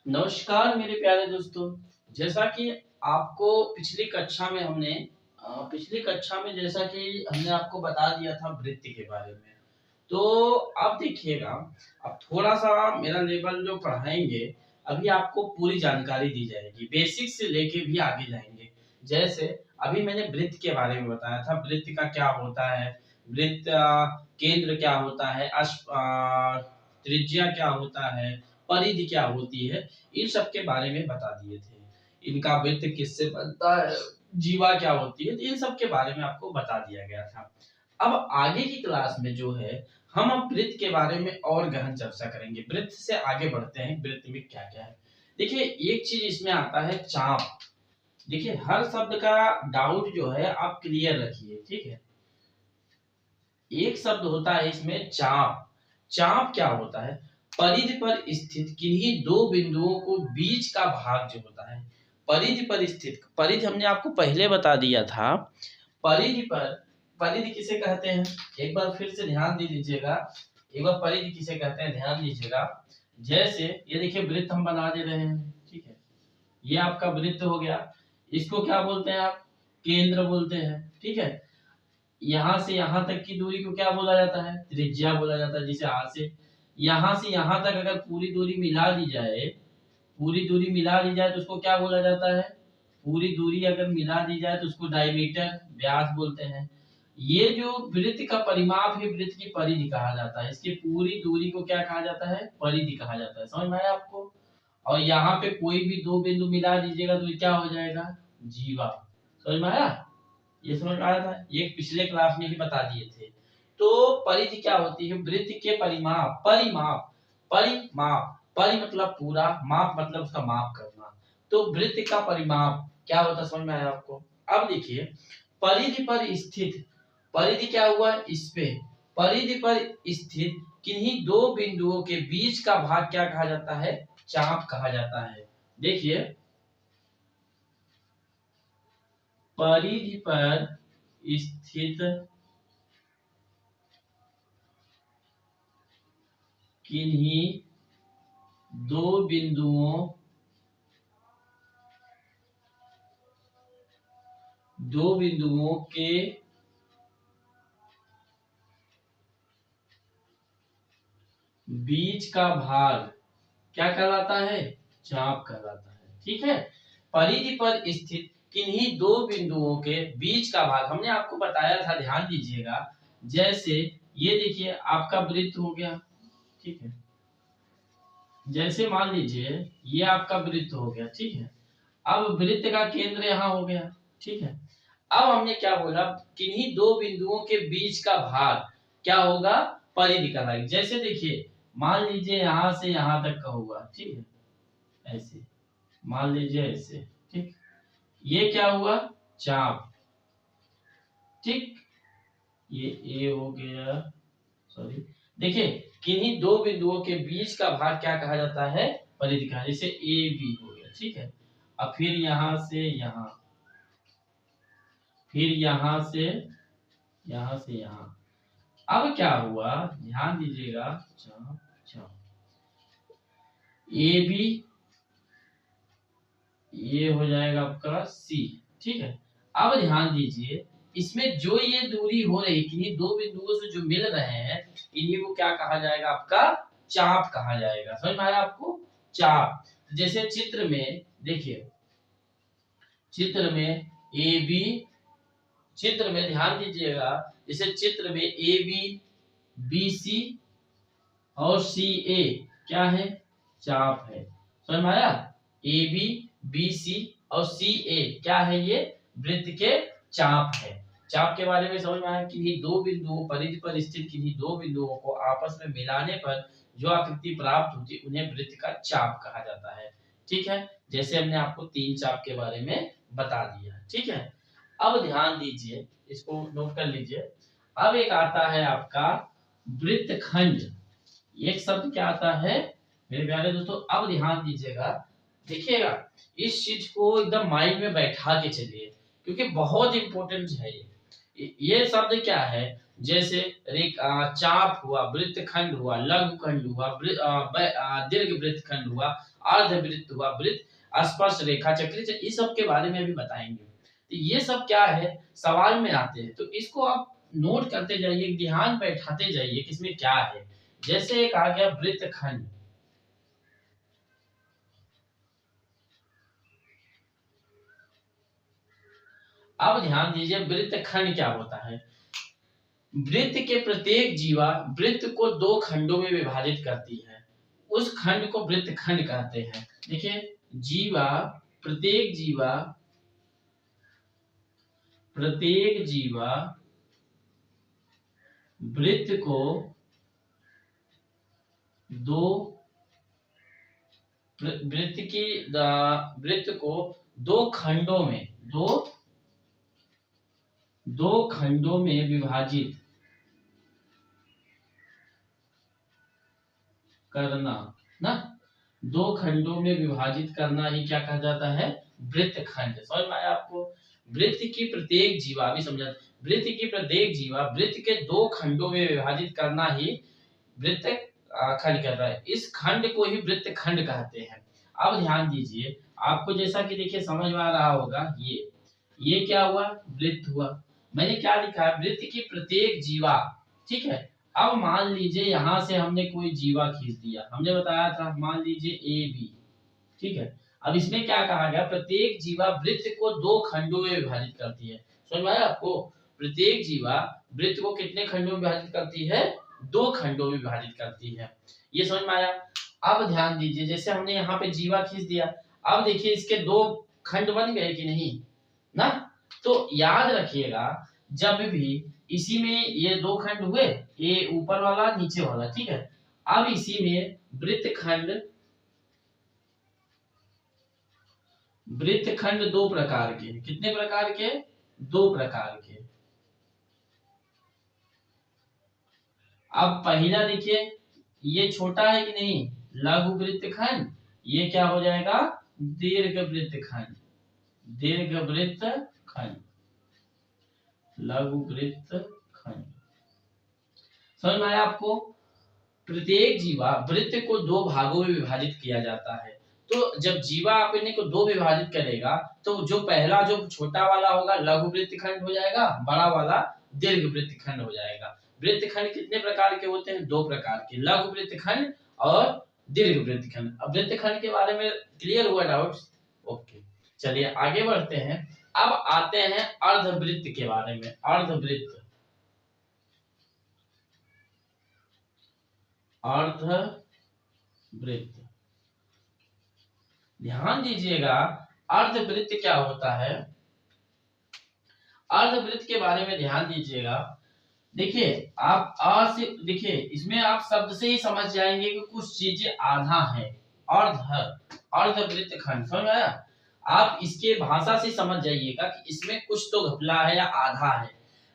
नमस्कार मेरे प्यारे दोस्तों। जैसा कि आपको पिछली कक्षा में जैसा कि हमने आपको बता दिया था वृत्त के बारे में। तो अब देखिएगा, अब थोड़ा-सा मेरा लेवल जो पढ़ाएँगे, अभी आपको पूरी जानकारी दी जाएगी, बेसिक से लेके भी आगे जाएँगे। जैसे अभी मैंने वृत्त के बारे में बताया था, वृत्त का क्या होता है, वृत्त केंद्र क्या होता है, त्रिज्या क्या होता है, परिधि क्या होती है, इन सब के बारे में बता दिए थे। इनका वृत्त किससे बनता है, जीवा क्या होती है, तो इन सब के बारे में आपको बता दिया गया था। अब आगे की क्लास में जो है, हम अब वृत्त के बारे में और गहन चर्चा करेंगे। वृत्त से आगे बढ़ते हैं, वृत्त में क्या-क्या है। देखिए, एक चीज़ इसमें आता है चाप। देखिए, हर शब्द का डाउट जो है आप क्लियर रखिए, ठीक है? एक शब्द होता है इसमें चाप। चाप क्या होता है? परिधि पर स्थित किन्हीं दो बिंदुओं को बीच का भाग जो होता है। परिधि पर स्थित, परिधि हमने आपको पहले बता दिया था। परिधि पर, परिधि किसे कहते हैं? एक बार फिर से ध्यान दे लीजिएगा। एक बार परिधि किसे कहते हैं ध्यान दीजिएगा। जैसे ये देखिए, वृत्त हम बना दे रहे हैं, ठीक है? ये आपका वृत्त हो गया। इसको क्या बोलते हैं आप? केंद्र बोलते हैं, ठीक है? यहाँ से यहाँ तक की दूरी को क्या बोला जाता है? त्रिज्या बोला जाता है। जिसे यहाँ से यहाँ तक अगर पूरी दूरी मिला दी जाए, पूरी दूरी मिला दी जाए तो उसको क्या बोला जाता है? पूरी दूरी अगर मिला दी जाए तो उसको डायमीटर, व्यास बोलते हैं। ये जो वृत्त का परिमाप है, वृत्त की परिधि कहा जाता है। इसकी पूरी दूरी को क्या कहा जाता है? परिधि कहा जाता है। समझ में आया आपको? और यहाँ पे कोई भी दो बिंदु मिला दीजिएगा तो ये क्या हो जाएगा? जीवा। समझ में आया? ये समझ में आया था, ये पिछले क्लास में ही बता दिए थे। तो परिधि क्या होती है? वृत्त के परिमाप, परिमाप, परिमाप, परि मतलब पूरा, माप मतलब उसका माप करना। तो वृत्त का परिमाप क्या होता है, समझ में आया आपको? अब देखिए, परिधि पर स्थित, परिधि क्या हुआ? इस पे परिधि पर स्थित किन्हीं दो बिंदुओं के बीच का भाग क्या कहा जाता है? चाप कहा जाता है। देखिए, परिधि पर स्थित किन्हीं दो बिंदुओं के बीच का भाग क्या कहलाता है? चाप कहलाता है, ठीक है? परिधि पर स्थित किन्हीं दो बिंदुओं के बीच का भाग हमने आपको बताया था, ध्यान दीजिएगा। जैसे ये देखिए, आपका वृत्त हो गया, ठीक है? जैसे मान लीजिए ये आपका वृत्त हो गया, ठीक है? अब वृत्त का केंद्र यहाँ हो गया, ठीक है? अब हमने क्या बोला? किन्हीं दो बिंदुओं के बीच का भाग क्या होगा? परिधि कहलाएगा। जैसे देखिए, मान लीजिए यहाँ से यहाँ तक का हुआ, ठीक है? ऐसे मान लीजिए, ऐसे, ठीक? ये क्या हुआ? चाप, ठीक? ये ए हो गया, सॉरी। देखिए, किन्हीं दो बिंदुओं के बीच का भाग क्या कहा जाता है? परिधि कहा। जैसे ए बी हो गया, ठीक है? अब फिर यहाँ से यहाँ, फिर यहाँ से यहाँ। अब क्या हुआ? ध्यान दीजिएगा, चाप चाप, ए बी, ये हो जाएगा आपका सी, ठीक है? अब ध्यान दीजिए, इसमें जो ये दूरी हो रही, किन्हीं दो बिंदुओं से जो मिल रहे हैं, इन्हीं को क्या कहा जाएगा? आपका चाप कहा जाएगा। समझ में आया आपको? चाप। जैसे चित्र में देखिए, चित्र में ए बी, चित्र में ध्यान दीजिएगा, जैसे चित्र में ए बी, बी सी और सी ए क्या है? चाप है। समझ में आया? ए बी, बी सी और सी ए क्या है? ये वृत्त के चाप है। चाप के बारे में समझ में आया? किन्हीं दो बिंदुओं, परिधि पर स्थित किन्हीं दो बिंदुओं को आपस में मिलाने पर जो आकृति प्राप्त होती है उन्हें वृत्त का चाप कहा जाता है, ठीक है? जैसे हमने आपको तीन चाप के बारे में बता दिया, ठीक है? अब ध्यान दीजिए, इसको नोट कर लीजिए। अब एक आता है आपका वृत्तखंड। एक शब्द क्या आता है मेरे प्यारे दोस्तों? अब ध्यान दीजिएगा, देखिएगा, इस चीज को एकदम माइंड में बैठा के चलिए, क्योंकि बहुत इंपॉर्टेंट है ये शब्द क्या है? जैसे चाप हुआ, वृत्तखंड हुआ, लघुखंड हुआ, दीर्घ वृत्तखंड हुआ, अर्धवृत्त हुआ, वृत्त, स्पर्श रेखा, चक्रीय, इस सब के बारे में भी बताएंगे। तो ये सब क्या है, सवाल में आते हैं, तो इसको आप नोट करते जाइए, ध्यान बैठाते जाइए किसमें क्या है। जैसे एक आ गया वृत्तखंड, अब ध्यान दीजिए वृत्तखंड क्या होता है। वृत्त के प्रत्येक जीवा वृत्त को 2 खंडों में विभाजित करती है, उस खंड को वृत्तखंड कहते हैं। देखिए जीवा, प्रत्येक जीवा वृत्त को 2 वृत्त को 2 खंडों में विभाजित करना ना, 2 खंडों में विभाजित करना ही क्या कहा जाता है, वृत्तखंड। समझ में आया आपको। वृत्त की प्रत्येक जीवा, अभी समझा, वृत्त की प्रत्येक जीवा वृत्त के 2 खंडों में विभाजित करना ही वृत्त खंड कहता है, इस खंड को ही वृत्तखंड कहते हैं। अब ध्यान दीजिए, आपको जैसा कि देखिए समझ में आ रहा होगा, ये क्या हुआ, वृत्त हुआ। मैंने क्या लिखा है, वृत्त की प्रत्येक जीवा, ठीक है। अब मान लीजिए यहां से हमने कोई जीवा खींच दिया, हमने बताया था, मान लीजिए ए बी, ठीक है। अब इसमें क्या कहा गया, प्रत्येक जीवा वृत्त को 2 खंडों में विभाजित करती है। समझ में आया आपको, प्रत्येक जीवा वृत्त को कितने खंडों में विभाजित करती है, 2 खंडों में विभाजित करती है। ये समझ में आया। अब ध्यान दीजिए, जैसे हमने यहाँ पे जीवा खींच दिया, अब देखिए इसके 2 खंड बन गए कि नहीं ना। तो याद रखिएगा, जब भी इसी में ये 2 खंड हुए, ये ऊपर वाला नीचे वाला, ठीक है। अब इसी में वृत्तखंड 2 प्रकार के, कितने प्रकार के, 2 प्रकार के। अब पहला देखिए, ये छोटा है कि नहीं, लघु वृत्तखंड, ये क्या हो जाएगा, दीर्घ वृत्तखंड, लघु वृत्तखंड। समझ में आया आपको। प्रत्येक जीवा वृत्त को 2 भागों में विभाजित किया जाता है। तो जब जीवा अपने को 2 विभाजित करेगा, तो जो पहला जो छोटा वाला होगा लघु वृत्तखंड हो जाएगा, बड़ा वाला दीर्घ वृत्तखंड हो जाएगा। वृत्तखंड कितने प्रकार के होते हैं, 2 प्रकार के, लघु वृत्तखंड और दीर्घ वृत्तखंड। अब वृत्तखंड के बारे में क्लियर हुआ डाउट? ओके, चलिए आगे बढ़ते हैं। अब आते हैं अर्धवृत्त के बारे में। अर्धवृत्त ध्यान दीजिएगा, अर्धवृत्त क्या होता है, अर्धवृत्त के बारे में ध्यान दीजिएगा। देखिए आप से देखिए, इसमें आप शब्द से ही समझ जाएंगे कि कुछ चीजें आधा है। अर्धवृत्त खंड, समझ आया। आप इसके भाषा से समझ जाइएगा कि इसमें कुछ तो घपला है या आधा है।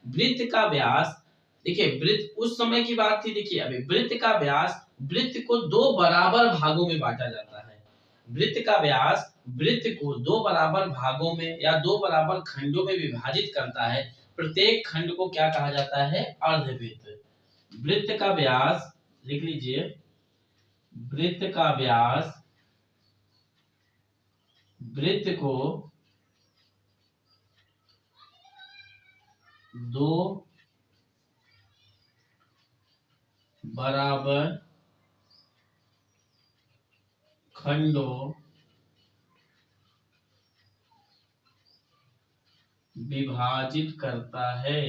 वृत्त का व्यास, देखिए वृत्त उस समय की बात थी, देखिए अभी वृत्त का व्यास वृत्त को 2 बराबर भागों में बांटा जाता है। वृत्त का व्यास वृत्त को 2 बराबर भागों में या 2 बराबर खंडों में विभाजित करता है। प्रत्येक खंड को क्या कहा जाता है, अर्धवृत्त। वृत्त का व्यास, लिख लीजिए, वृत्त का व्यास वृत्त को 2 बराबर खंडों विभाजित करता है।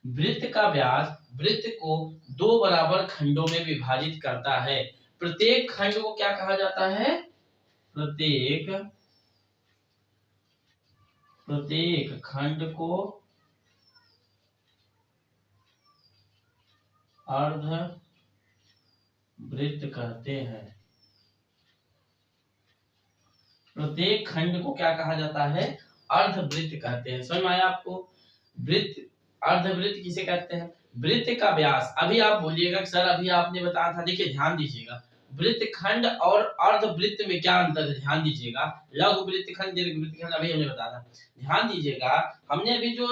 वृत्त का व्यास वृत्त को 2 बराबर खंडों में विभाजित करता है। प्रत्येक खंड को क्या कहा जाता है, प्रत्येक खंड को अर्धवृत्त कहते हैं। प्रत्येक खंड को क्या कहा जाता है, अर्धवृत्त कहते हैं। समझ में आया आपको। वृत्त, अर्धवृत्त किसे कहते हैं, वृत्त का व्यास। अभी आप बोलिएगा सर अभी आपने बताया था, देखिए ध्यान दीजिएगा, वृत्तखंड और अर्धवृत्त में क्या अंतर है, ध्यान दीजिएगा। लघु वृत्तखंड, दीर्घ वृत्तखंड अभी हमने बताया था, ध्यान दीजिएगा। हमने अभी जो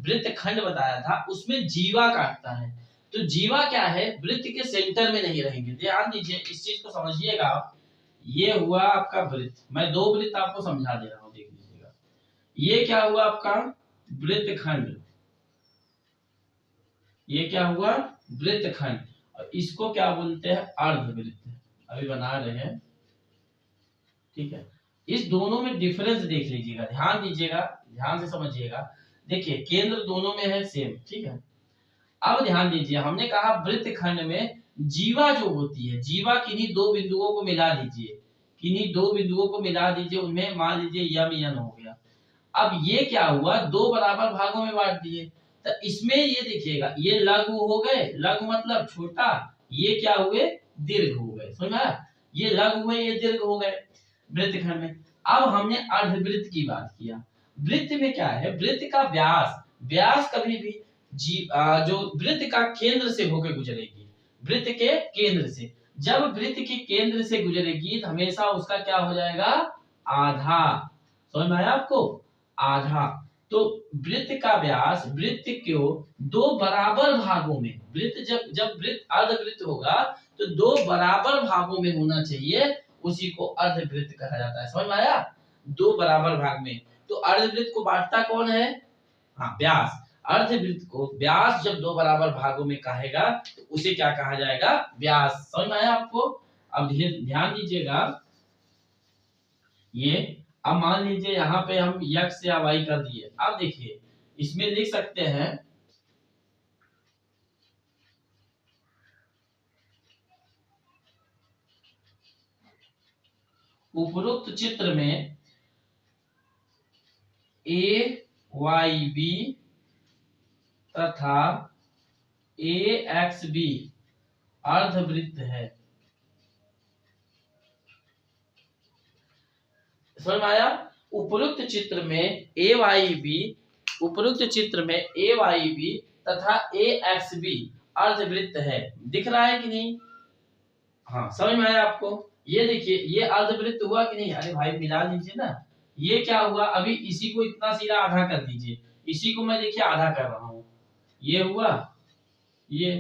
वृत्तखंड बताया था उसमें जीवा काटता है। तो जीवा क्या है, वृत्त के सेंटर में नहीं रहेंगे। ध्यान दीजिए, इस चीज को समझिएगा आप। ये हुआ आपका वृत्त, मैं दो वृत्त आपको समझा दे रहा हूं, देख लीजिएगा। ये क्या हुआ आपका वृत्तखंड, ये क्या हुआ वृत्तखंड, और इसको क्या बोलते हैं अर्धवृत्त, अभी बना रहे हैं, ठीक है। इस दोनों में डिफरेंस देख लीजिएगा, ध्यान दीजिएगा, ध्यान से समझिएगा। देखिए केंद्र दोनों में है सेम, ठीक है। अब ध्यान दीजिए, हमने कहा वृत्तखंड में जीवा जो होती है, जीवा किन्हीं दो बिंदुओं को मिला दीजिए, किन्हीं दो बिंदुओं को मिला दीजिए, उनमें मान लीजिए यम यन हो गया। अब ये क्या हुआ, दो बराबर भागों में बांट दिए। तो इसमें ये देखिएगा, ये लघु हो गए, लघु मतलब छोटा, ये क्या हुए दीर्घ हो गए, समझ में आया? ये लघु हुए, ये दीर्घ हो गए वृत्तखंड में। अब हमने अर्धवृत्त की बात किया। वृत्त में क्या है, वृत्त का व्यास, व्यास कभी भी जो वृत्त का केंद्र से होकर गुजरेगी, वृत्त के केंद्र से, जब वृत्त के केंद्र से गुजरेगी तो हमेशा उसका क्या हो जाएगा आधा, समझ में आया आपको, आधा। तो वृत्त का व्यास वृत्त को दो बराबर भागों में, वृत्त जब वृत्त अर्धवृत्त होगा तो दो बराबर भागों में होना चाहिए, उसी को अर्धवृत्त कहा जाता है, समझ में आया? दो बराबर भाग में। तो अर्धवृत्त को बांटता कौन है, हाँ व्यास। अर्धवृत्त को व्यास जब दो बराबर भागों में कहेगा तो उसे क्या कहा जाएगा, व्यास, समझ में आया आपको? अब ध्यान दीजिएगा, ये अब मान लीजिए यहाँ पे हम x या y कर दिए। अब देखिए इसमें लिख सकते हैं उपरोक्त चित्र में ए वाई बी तथा ए एक्स बी अर्धवृत्त है, समझ में आया? उपरोक्त चित्र में ए वाई बी, उपरोक्त चित्र में ए वाई बी तथा ए एक्स बी अर्धवृत्त है, दिख रहा है कि नहीं? हाँ समझ में आया आपको? ये देखिए ये अर्धवृत्त हुआ कि नहीं? अरे भाई मिला लीजिए ना, ये क्या हुआ, अभी इसी को इतना सीधा आधा कर दीजिए, इसी को मैं देखिए आधा कर रहा हूं, ये हुआ, ये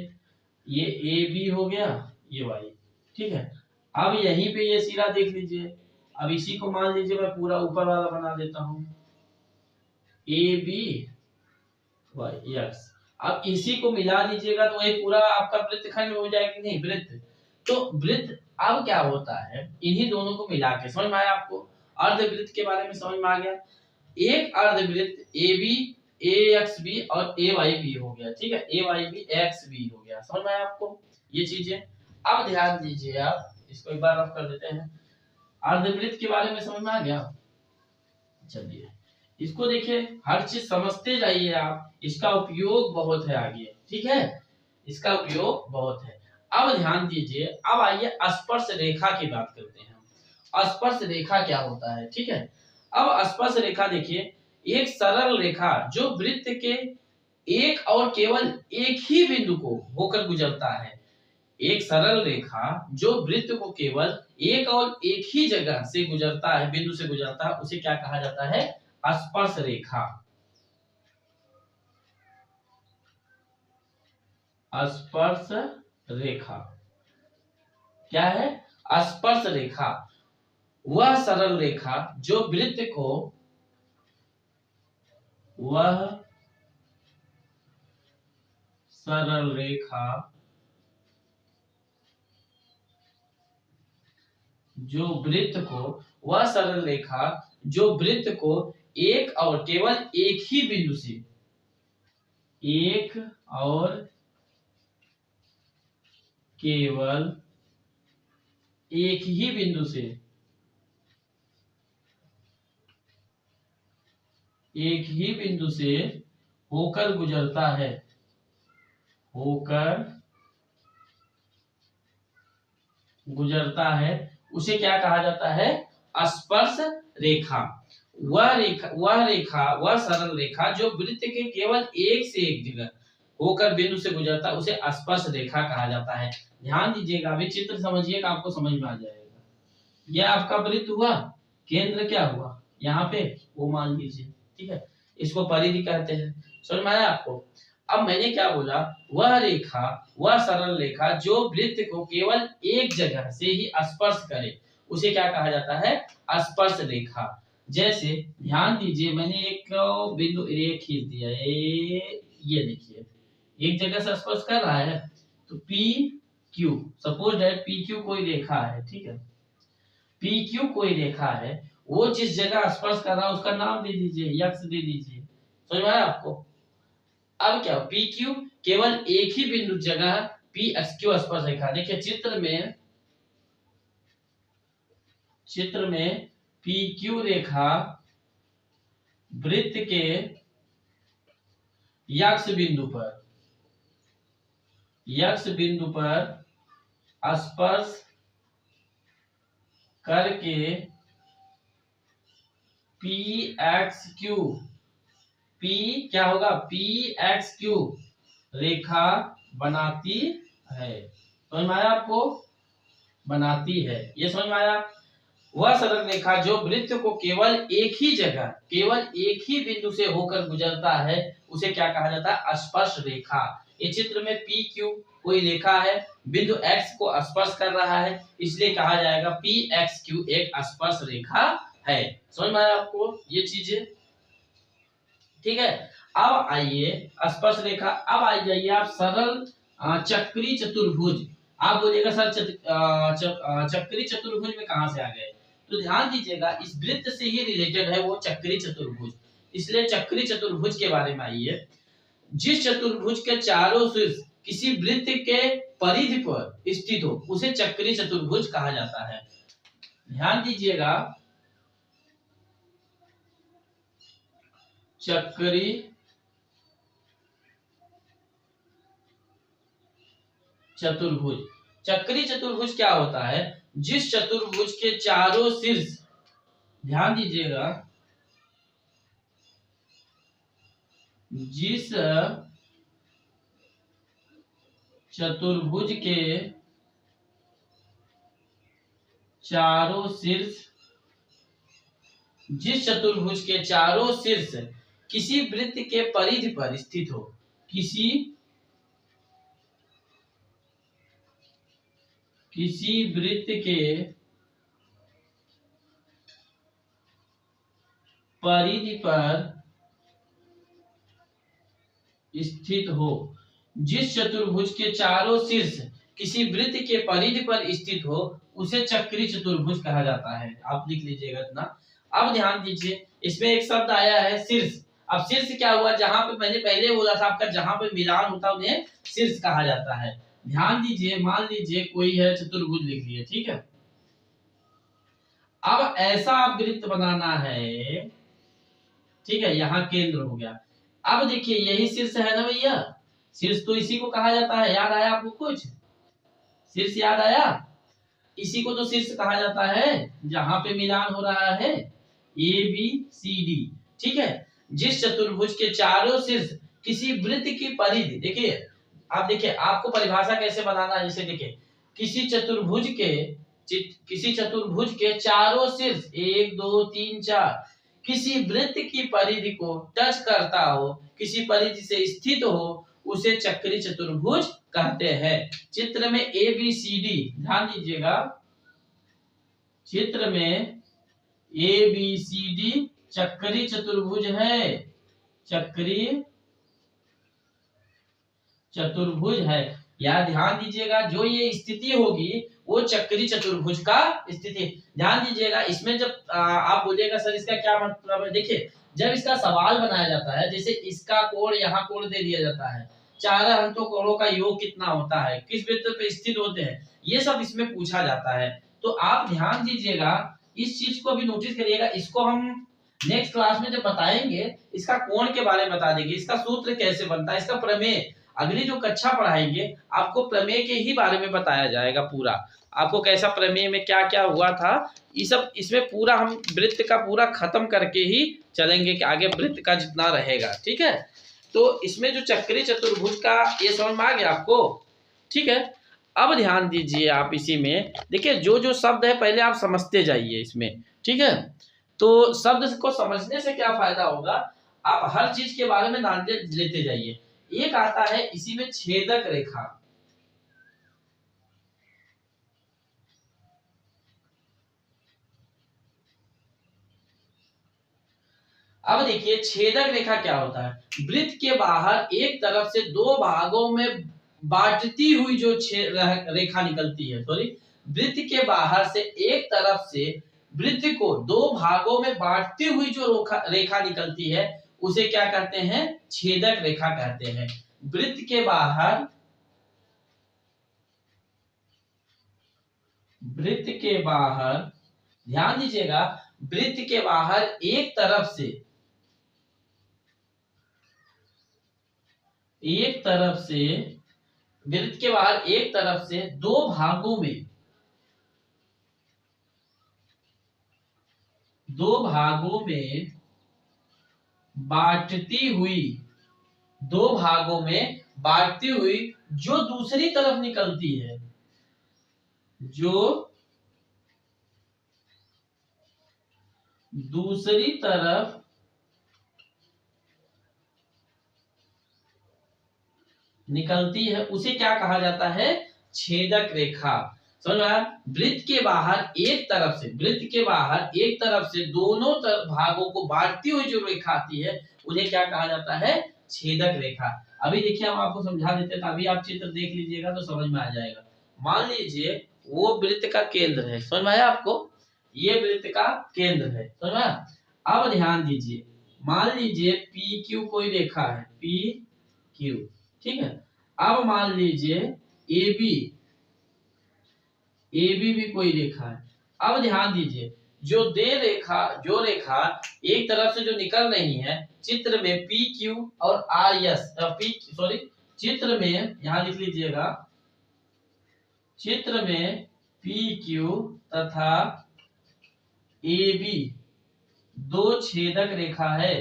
ए बी हो गया, ये वाई, ठीक है। अब यहीं पे ये सीधा देख लीजिए, अब इसी को मान लीजिए मैं पूरा ऊपर वाला बना देता हूं, ए बी वाई एक्स। अब इसी को मिला दीजिएगा तो ये पूरा आपका वृत्तखंड हो जाएगा, नहीं वृत्त। तो वृत्त अब क्या होता है, इन्हीं दोनों को मिला के, समझ में आया आपको? अर्धवृत्त के बारे में समझ में आ गया। एक अर्धवृत्त A B A X B और ए वाई बी हो गया, ठीक है, A Y B X B हो गया, समझ में आया आपको ये चीजें? अब ध्यान दीजिए, आप इसको एक बार रफ कर देते हैं। अर्धवृत्त के बारे में समझ में आ गया? चलिए इसको देखिए, हर चीज समझते जाइए आप, इसका उपयोग बहुत है आगे, ठीक है, इसका उपयोग बहुत है। अब ध्यान दीजिए, अब आइए स्पर्श रेखा की बात करते हैं। स्पर्श रेखा क्या होता है, ठीक है। अब स्पर्श रेखा देखिए, एक सरल रेखा जो वृत्त के एक और केवल एक ही बिंदु को होकर गुजरता है, एक सरल रेखा जो वृत्त को केवल एक और एक ही जगह से गुजरता है, बिंदु से गुजरता है, उसे क्या कहा जाता है, स्पर्श रेखा। स्पर्श रेखा क्या है, स्पर्श रेखा वह सरल रेखा जो वृत्त को, वह सरल रेखा जो वृत्त को, वह सरल रेखा जो वृत्त को एक और केवल एक ही बिंदु से, एक और केवल एक ही बिंदु से, एक ही बिंदु से होकर गुजरता है, होकर गुजरता है, उसे क्या कहा जाता है, स्पर्श रेखा। वह सरल रेखा जो वृत्त के केवल एक से एक जगह होकर बिंदु से गुजरता है, उसे स्पर्श रेखा कहा जाता है। ध्यान दीजिएगा, अभी चित्र समझिएगा, आपको समझ में आ जाएगा। यह आपका वृत्त हुआ, केंद्र क्या हुआ यहाँ पे, वो मान लीजिए, ठीक है। इसको परिधि कहते हैं। समझ में आया आपको? अब मैंने क्या बोला, वह रेखा, वह सरल रेखा जो वृत्त को केवल एक जगह से ही स्पर्श करे उसे क्या कहा जाता है, स्पर्श रेखा। जैसे ध्यान दीजिए, मैंने एक बिंदु ए खींच दिया, ये देखिए एक जगह से स्पर्श कर रहा है, तो P Q, suppose that P Q कोई रेखा है, ठीक है, पी क्यू कोई रेखा है, वो जिस जगह स्पर्श कर रहा है उसका नाम दे दीजिए, यक्ष दे दीजिए। समझ में आया आपको? अब क्या, पी क्यू केवल एक ही बिंदु जगह पी एक्स क्यू स्पर्श रेखा। देखिए चित्र में पी क्यू रेखा वृत्त के यक्ष बिंदु पर स्पर्श करके पी एक्स क्यू, पी क्या होगा, पी एक्स क्यू रेखा बनाती है। समझ में आया आपको? बनाती है, ये समझ में आया? वह सरल रेखा जो वृत्त को केवल एक ही जगह, केवल एक ही बिंदु से होकर गुजरता है उसे क्या कहा जाता है, स्पर्श रेखा। ये चित्र में पी क्यू कोई रेखा है, बिंदु एक्स को स्पर्श कर रहा है, इसलिए कहा जाएगा पी एक्स क्यू एक स्पर्श रेखा है। समझ में आया आपको ये चीजें? ठीक है। अब आइए स्पर्श रेखा, अब आ जाइए आप सरल चक्री चतुर्भुज। आप बोलिएगा सर चक्री चतुर्भुज में कहां से आ गए, तो ध्यान दीजिएगा इस वृत्त से ही रिलेटेड है वो चक्री चतुर्भुज, इसलिए चक्री चतुर्भुज के बारे में आइए। जिस चतुर्भुज के चारों शीर्ष किसी वृत्त के परिधि पर स्थित हो उसे चक्री चतुर्भुज कहा जाता है। ध्यान दीजिएगा, चक्री चतुर्भुज, चक्री चतुर्भुज क्या होता है, जिस चतुर्भुज के चारों शीर्ष, ध्यान दीजिएगा, जिस चतुर्भुज के चारों शीर्ष, जिस चतुर्भुज के चारों शीर्ष किसी वृत्त के परिधि पर स्थित हो, किसी वृत्त के परिधि पर स्थित हो, जिस चतुर्भुज के चारों शीर्ष किसी वृत्त के परिधि पर स्थित हो उसे चक्री चतुर्भुज कहा जाता है। आप लिख लीजिएगा इतना। अब ध्यान दीजिए, इसमें एक शब्द आया है शीर्ष। अब शीर्ष क्या हुआ, जहां पे मैंने पहले बोला था आपका, जहां पे मिलान होता है उन्हें शीर्ष कहा जाता है। ध्यान दीजिए, मान लीजिए कोई है चतुर्भुज लिख लिए, ठीक है। अब ऐसा आप वृत्त बनाना है, ठीक है, यहाँ केंद्र हो गया। अब देखिए यही शीर्ष है ना भैया, शीर्ष तो इसी को कहा जाता है। याद आया आपको कुछ, शीर्ष याद आया? इसी को तो शीर्ष कहा जाता है जहां पे मिलान हो रहा है ए बी सी डी, ठीक है। जिस चतुर्भुज के चारों शीर्ष किसी वृत्त की परिधि, देखिए आप देखिए आपको परिभाषा कैसे बनाना है, जैसे देखिए किसी चतुर्भुज के चारों शीर्ष 1 2 3 4 किसी वृत्त की परिधि को टच करता हो, किसी परिधि से स्थित हो उसे चक्री चतुर्भुज कहते हैं। चित्र में ए बी सी डी, ध्यान दीजिएगा, चित्र में ए बी सी डी चक्री चतुर्भुज है, चक्री चतुर्भुज है। यार ध्यान दीजिएगा, जो ये स्थिति होगी वो चक्री चतुर्भुज का स्थिति। ध्यान दीजिएगा, इसमें जब आप बोलिएगा सर इसका क्या मतलब है, देखिए जब इसका सवाल बनाया जाता है, जैसे इसका कोण यहाँ कोण दे दिया जाता है, चार अंतों कोणों का योग कितना होता है, किस वृत्त पे स्थित होते हैं, ये सब इसमें पूछा जाता है। तो आप ध्यान दीजिएगा, इस चीज को भी नोटिस करिएगा। इसको हम नेक्स्ट क्लास में जब बताएंगे, इसका कोण के बारे में बता देंगे, इसका सूत्र कैसे बनता है, इसका प्रमेय अगली जो कक्षा पढ़ाएंगे आपको प्रमेय के ही बारे में बताया जाएगा पूरा। आपको कैसा प्रमेय में क्या क्या हुआ था, ये सब इसमें पूरा हम वृत्त का पूरा खत्म करके ही चलेंगे कि आगे वृत्त का जितना रहेगा, ठीक है। तो इसमें जो चक्री चतुर्भुज का ये समझ में आ गया आपको, ठीक है। अब ध्यान दीजिए आप इसी में, देखिए जो जो शब्द है पहले आप समझते जाइए इसमें, ठीक है। तो शब्द को समझने से क्या फायदा होगा, आप हर चीज के बारे में नॉलेज लेते जाइए। एक आता है इसी में छेदक रेखा। अब देखिए छेदक रेखा क्या होता है, वृत्त के बाहर एक तरफ से दो भागों में बांटती हुई जो रेखा निकलती है, सॉरी, वृत्त के बाहर से एक तरफ से वृत्त को दो भागों में बांटती हुई जो रेखा निकलती है उसे क्या कहते हैं, छेदक रेखा कहते हैं। वृत्त के बाहर, वृत्त के बाहर, ध्यान दीजिएगा, वृत्त के बाहर एक तरफ से, एक तरफ से, वृत्त के बाहर एक तरफ से दो भागों में, दो भागों में बांटती हुई, दो भागों में बांटती हुई जो दूसरी तरफ निकलती है, जो दूसरी तरफ निकलती है उसे क्या कहा जाता है, छेदक रेखा। समझ में आया? वृत्त के बाहर एक तरफ से, वृत्त के बाहर एक तरफ से दोनों भागों को बांटती हुई जो रेखा आती है उन्हें क्या कहा जाता है, छेदक रेखा। अभी देखिए हम आपको समझा देते हैं, तो अभी आप चित्र देख लीजिएगा तो समझ में आ जाएगा। मान लीजिए वो वृत्त का केंद्र है, समझ में आया आपको, ये वृत्त का केंद्र है, समझ में आया? अब ध्यान दीजिए, मान लीजिए पी क्यू कोई रेखा है, पी क्यू, ठीक है। अब मान लीजिए ए बी, ए बी भी कोई रेखा है। अब ध्यान दीजिए जो जो रेखा एक तरफ से जो निकल रही है, चित्र में पी क्यू और आर एस, सॉरी, चित्र में यहां लिख लीजिएगा, चित्र में पी क्यू तथा ए बी दो छेदक रेखा है।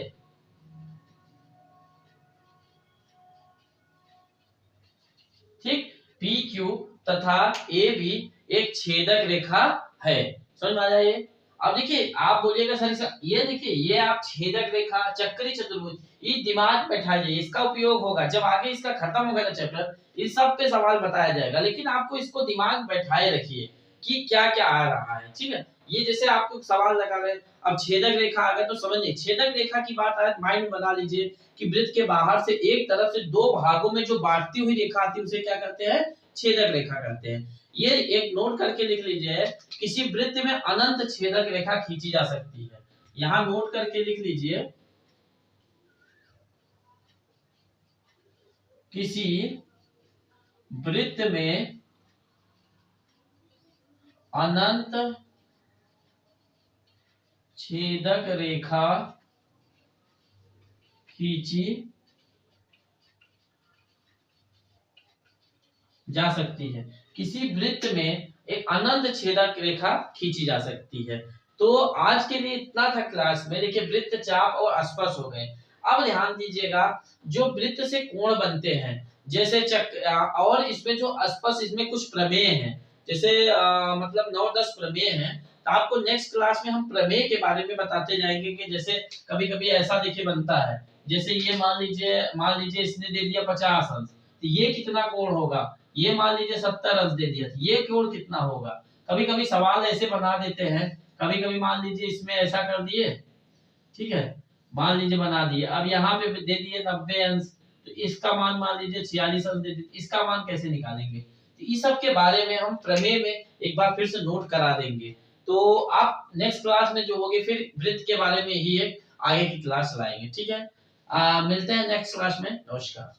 ठीक, पी क्यू तथा ए बी एक छेदक रेखा है, समझ में आ जाए? अब देखिए आप बोलिएगा सर ये देखिए ये आप छेदक रेखा, चक्री चतुर्भुज, ये दिमाग बैठाइए, इसका उपयोग होगा जब आगे इसका खत्म होगा ना चैप्टर, इस सब पे सवाल बताया जाएगा, लेकिन आपको इसको दिमाग बैठाए रखिए कि क्या क्या आ रहा है, ठीक है। ये जैसे आपको सवाल लगा रहे, अब छेदक रेखा आ गया तो समझिए, छेदक रेखा की बात आए माइंड बना लीजिए कि वृत्त के बाहर से एक तरफ से दो भागों में जो बांटती हुई रेखा आती है उसे क्या कहते हैं, छेदक रेखा कहते हैं। ये एक नोट करके लिख लीजिए, किसी वृत्त में अनंत छेदक रेखा खींची जा सकती है, यहां नोट करके लिख लीजिए, किसी वृत्त में अनंत छेदक रेखा खींची जा सकती है, किसी वृत्त में एक अनंत छेदक रेखा खींची जा सकती है। तो आज के लिए इतना था क्लास में। देखिए वृत्त, चाप और स्पर्श हो गए। अब ध्यान दीजिएगा जो वृत्त से कोण बनते हैं, जैसे और इसमें जो स्पर्श, इसमें कुछ प्रमेय हैं, जैसे मतलब 9-10 प्रमेय हैं, तो आपको नेक्स्ट क्लास में हम प्रमेय के बारे में बताते जाएंगे कि जैसे कभी कभी ऐसा देखिए बनता है, जैसे ये मान लीजिए इसने दे दिया 50 अंश, तो ये कितना कोण होगा, ये मान लीजिए 70 अंश दे दिया, ये कोण कितना होगा। कभी कभी सवाल ऐसे बना देते हैं, कभी कभी मान लीजिए इसमें ऐसा कर दिए, ठीक है, मान लीजिए बना दिए, अब यहाँ पे दे दिए 90 अंश, तो इसका मान लीजिए 46 अंश दे दिए, इसका मान कैसे निकालेंगे, तो इस सब के बारे में हम प्रमेय में एक बार फिर से नोट करा देंगे। तो आप नेक्स्ट क्लास में जो होगी फिर वृत्त के बारे में ही एक आगे की क्लास लाएंगे, ठीक है। मिलते हैं नेक्स्ट क्लास में, नमस्कार।